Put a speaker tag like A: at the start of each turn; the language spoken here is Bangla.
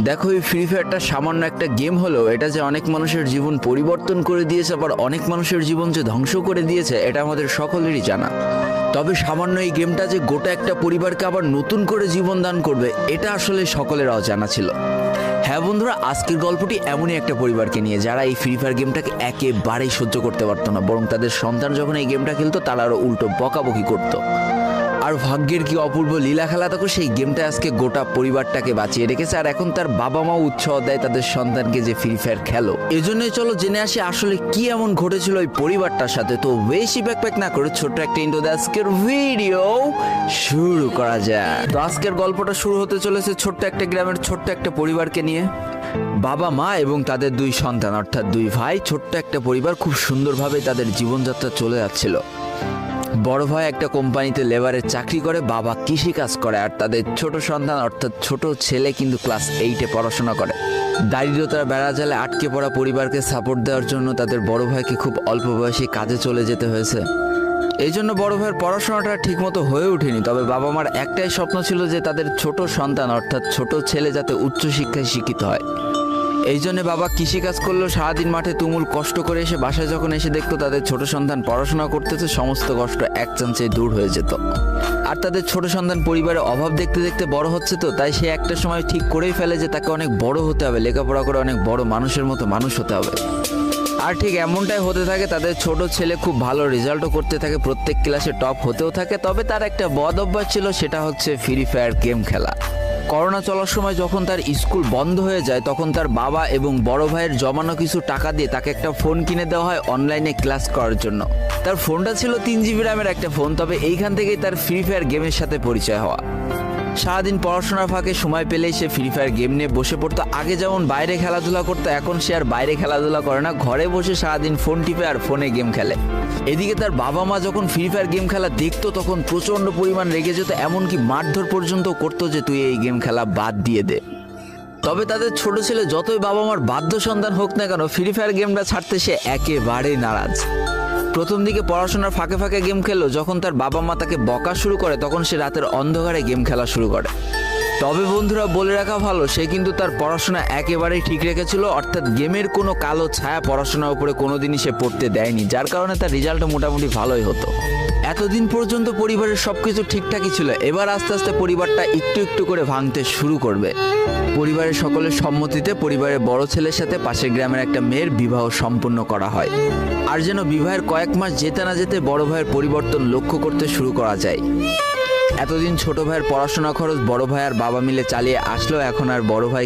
A: দেখো, এই ফ্রি ফায়ারটা সামান্য একটা গেম হলেও এটা যে অনেক মানুষের জীবন পরিবর্তন করে দিয়েছে, আবার অনেক মানুষের জীবন যে ধ্বংস করে দিয়েছে, এটা আমাদের সকলেরই জানা। তবে সামান্য এই গেমটা যে গোটা একটা পরিবারকে আবার নতুন করে জীবন দান করবে, এটা আসলে সকলের অজানা ছিল। হ্যাঁ বন্ধুরা, আজকের গল্পটি এমনই একটা পরিবারকে নিয়ে যারা এই ফ্রি ফায়ার গেমটাকে একেবারেই সহ্য করতে পারতো না, বরং তাদের সন্তান যখন এই গেমটা খেলতো তারা আরো উল্টো বকাবকি করতো। আর ভাগ্যের কি অপূর্ব লীলা খেলা, তখন সেই গেমটা আজকে গোটা পরিবারটাকে বাঁচিয়ে রেখেছে। আর এখন তার বাবা মাও উৎসাহ দেয় তাদের সন্তানকে যে ফ্রি ফায়ার খেলো। এজন্যই চলো জেনে আসি আসলে কি এমন ঘটেছিল ওই পরিবারটার সাথে। তো বেশি ব্যাকপ্যাক না করে ছোট্ট একটা ইন্ট্রো দিয়ে আজকের ভিডিও শুরু করা যায়। তো আজকের গল্পটা শুরু হতে চলেছে ছোট্ট একটা গ্রামের ছোট্ট একটা পরিবারকে নিয়ে। বাবা মা এবং তাদের দুই সন্তান অর্থাৎ দুই ভাই, ছোট্ট একটা পরিবার, খুব সুন্দরভাবে তাদের জীবনযাত্রা চলে যাচ্ছিল। বড় ভাই একটা কোম্পানিতে লেবারের চাকরি করে, বাবা কৃষি কাজ করে, আর তাদের ছোট সন্তান অর্থাৎ ছোট ছেলে কিন্তু ক্লাস 8-এ পড়াশোনা করে। দারিদ্রতার বেড়াজালে আটকে পড়া পরিবারকে সাপোর্ট দেওয়ার জন্য তাদের বড় ভাইকে খুব অল্প বয়সে কাজে চলে যেতে হয়েছে। এই জন্য বড় ভাইয়ের পড়াশোনাটা ঠিকমতো হয়ে ওঠেনি। তবে বাবা মার একটাই স্বপ্ন ছিল যে তাদের ছোট সন্তান অর্থাৎ ছোট ছেলে যাতে উচ্চশিক্ষায় শিক্ষিত হয়। এই জন্য বাবা কৃষিকাজ করলেও সারাদিন মাঠে তুমুল কষ্ট করে এসে বাসায় যখন এসে দেখতো তাদের ছোট সন্তান পড়াশোনা করতেছে, সমস্ত কষ্ট এক চান্সে দূর হয়ে যেত। আর তাদের ছোট সন্তান পরিবারের অভাব দেখতে দেখতে বড় হচ্ছে, তো তাই সে একটা সময় ঠিক করেই ফেলে যে তাকে অনেক বড় হতে হবে, লেখাপড়া করে অনেক বড় মানুষের মতো মানুষ হতে হবে। আর ঠিক এমনটাই হতে থাকে। তাদের ছোট ছেলে খুব ভালো রেজাল্টও করতে থাকে, প্রত্যেক ক্লাসে টপ হতেও থাকে। তবে তার একটা বদ অভ্যাস ছিল, সেটা হচ্ছে ফ্রি ফায়ার গেম খেলা। করোনা চলার সময় যখন তার স্কুল বন্ধ হয়ে যায়, তখন তার বাবা এবং বড় ভাইয়ের জমানো কিছু টাকা দিয়ে তাকে একটা ফোন কিনে দেওয়া হয় অনলাইনে ক্লাস করার জন্য। তার ফোনটা ছিল 3 GB র্যামের একটা ফোন। তবে এইখান থেকেই তার ফ্রি ফায়ার গেমের সাথে পরিচয় হওয়া। সারাদিন পড়াশোনার ফাঁকে সময় পেলেই সে ফ্রি ফায়ার গেম নিয়ে বসে পড়তো। আগে যেমন বাইরে খেলাধুলা করতো, এখন সে আর বাইরে খেলাধুলা করে না, ঘরে বসে সারাদিন ফোন টিপে আর ফোনে গেম খেলে। এদিকে তার বাবা মা যখন ফ্রি ফায়ার গেম খেলা দেখতো তখন প্রচণ্ড পরিমাণ রেগে যেত, এমনকি মারধর পর্যন্ত করতো যে তুই এই গেম খেলা বাদ দিয়ে দে। তবে তাদের ছোট ছেলে যতই বাবা মার বাধ্য সন্তান হোক না কেন, ফ্রি ফায়ার গেমটা ছাড়তে সে একেবারেই নারাজ। প্রথম দিকে পড়াশোনার ফাঁকে ফাঁকে গেম খেললো, যখন তার বাবা মা তাকে বকা শুরু করে তখন সে রাতের অন্ধকারে গেম খেলা শুরু করে। তবে বন্ধুরা বলে রাখা ভালো, সে কিন্তু তার পড়াশোনা একেবারেই ঠিক রেখেছিল, অর্থাৎ গেমের কোনো কালো ছায়া পড়াশোনার উপরে কোনোদিনই সে পড়তে দেয়নি, যার কারণে তার রেজাল্টও মোটামুটি ভালোই হতো। এতদিন পর্যন্ত পরিবারের সবকিছু ঠিকঠাকই ছিল, এবার আস্তে আস্তে পরিবারটা একটু একটু করে ভাঙতে শুরু করবে। পরিবারের সকলের সম্মতিতে পরিবারের বড় ছেলের সাথে পাশের গ্রামের একটা মেয়ের বিবাহ সম্পন্ন করা হয়। আর যেন বিবাহের কয়েক মাস যেতে না যেতে বড় ভাইয়ের পরিবর্তন লক্ষ্য করতে শুরু করা যায়। এতদিন ছোট ভাইয়ের পড়াশোনা খরচ বড় ভাই আর বাবা মিলে চালিয়ে আসলেও এখন আর বড় ভাই